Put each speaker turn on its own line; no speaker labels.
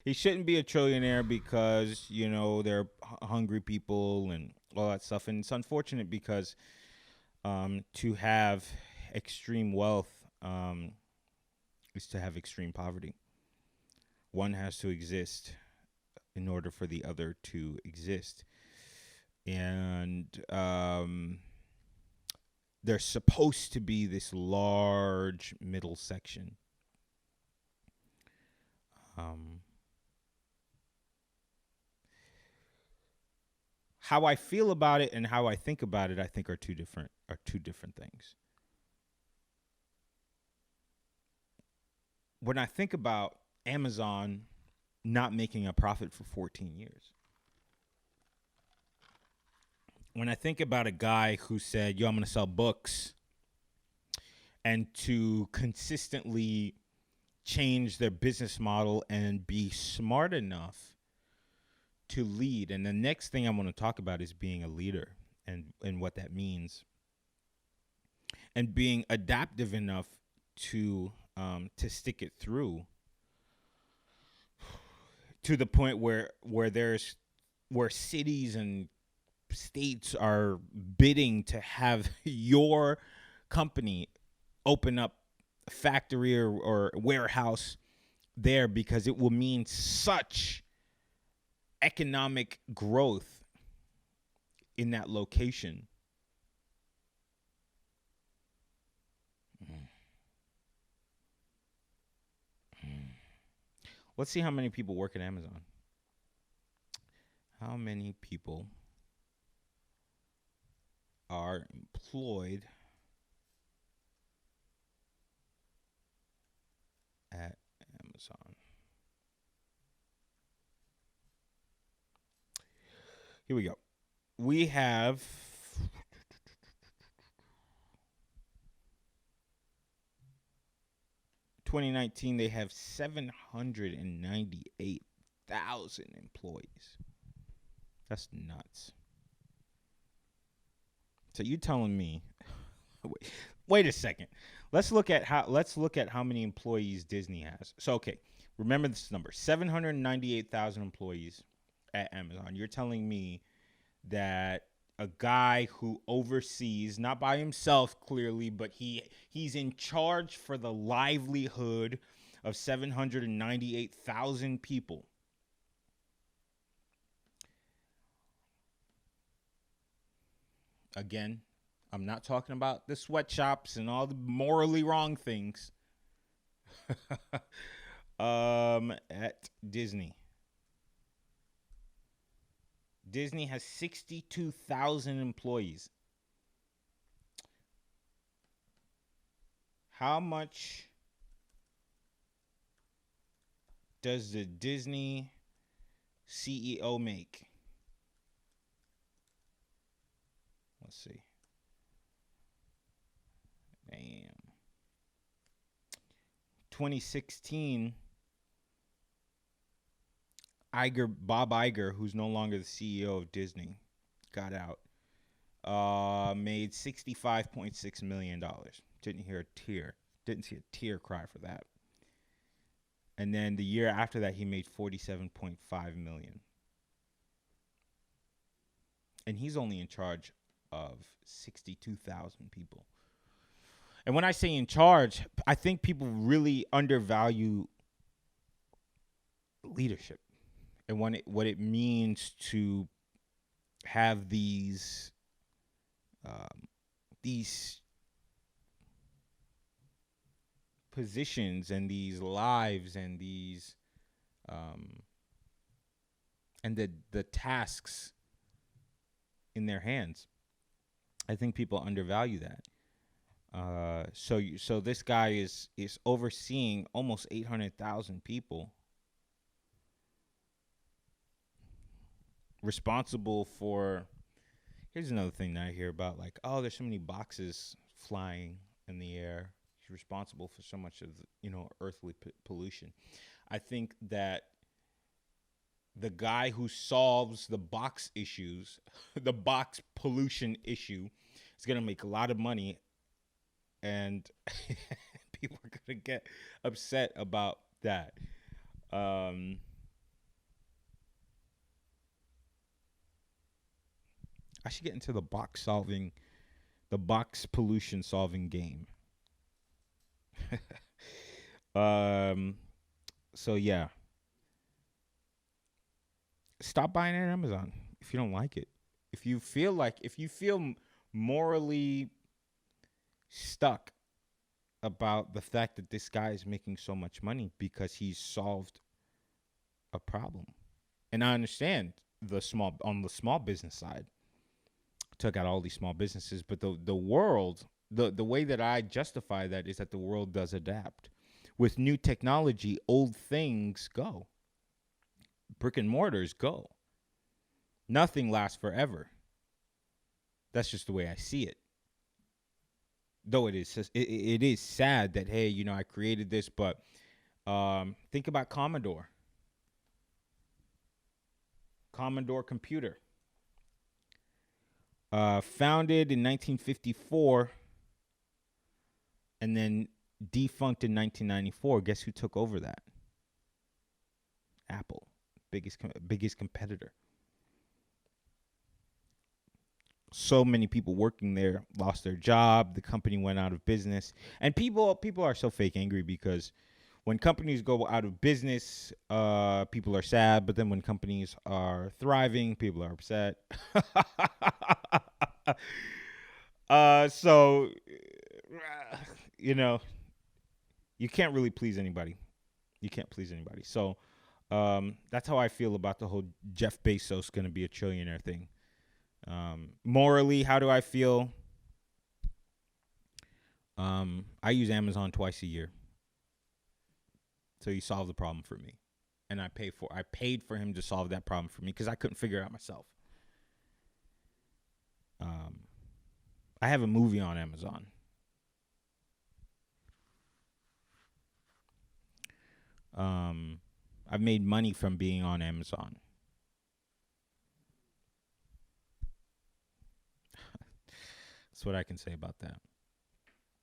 he shouldn't be a trillionaire because they're hungry people and all that stuff. And it's unfortunate because to have extreme wealth is to have extreme poverty. One has to exist in order for the other to exist. And there's supposed to be this large middle section. How I feel about it and how I think about it, I think are two different things. When I think about Amazon not making a profit for 14 years, when I think about a guy who said, "Yo, I'm going to sell books," and to consistently change their business model and be smart enough to lead. And the next thing I want to talk about is being a leader and what that means, and being adaptive enough to stick it through to the point where cities and states are bidding to have your company open up a factory or warehouse there, because it will mean such economic growth in that location. Let's see how many people work at Amazon. How many people are employed at Amazon? Here we go. We have 2019, they have 798,000 employees. That's nuts. So you telling me? Wait a second. Let's look at how many employees Disney has. So okay, remember this number: 798,000 employees at Amazon. You're telling me that a guy who oversees, not by himself clearly, but he's in charge for the livelihood of 798,000 people. Again, I'm not talking about the sweatshops and all the morally wrong things. At Disney. Disney has 62,000 employees. How much does the Disney CEO make? Let's see. Damn. 2016, Bob Iger, who's no longer the CEO of Disney, got out. Made $65.6 million. Didn't see a tear cry for that. And then the year after that, he made $47.5 million. And he's only in charge of 62,000 people. And when I say in charge, I think people really undervalue leadership and what it means to have these positions and these lives and these and the tasks in their hands. I think people undervalue that. So this guy is overseeing almost 800,000 people, responsible for. Here's another thing that I hear about, like, oh, there's so many boxes flying in the air. He's responsible for so much of earthly pollution. I think that the guy who solves the box issues, the box pollution issue, is going to make a lot of money, and people are going to get upset about that. I should get into the box pollution solving game. um. So yeah, stop buying at Amazon if you don't like it. If you feel morally stuck about the fact that this guy is making so much money because he's solved a problem. And I understand the small business side, took out all these small businesses, but the world, the way that I justify that is that the world does adapt. With new technology, old things go. Brick and mortars go. Nothing lasts forever. That's just the way I see it. Though it is sad that, hey, I created this, but think about Commodore computer. Founded in 1954 and then defunct in 1994. Guess who took over that? Apple, biggest competitor. So many people working there lost their job. The company went out of business, and people are so fake angry because when companies go out of business, people are sad. But then when companies are thriving, people are upset. So you can't really please anybody. So that's how I feel about the whole Jeff Bezos going to be a trillionaire thing. Morally, how do I feel? I use Amazon twice a year. So he solved the problem for me. And I paid for him to solve that problem for me because I couldn't figure it out myself. I have a movie on Amazon. I've made money from being on Amazon. That's what I can say about that.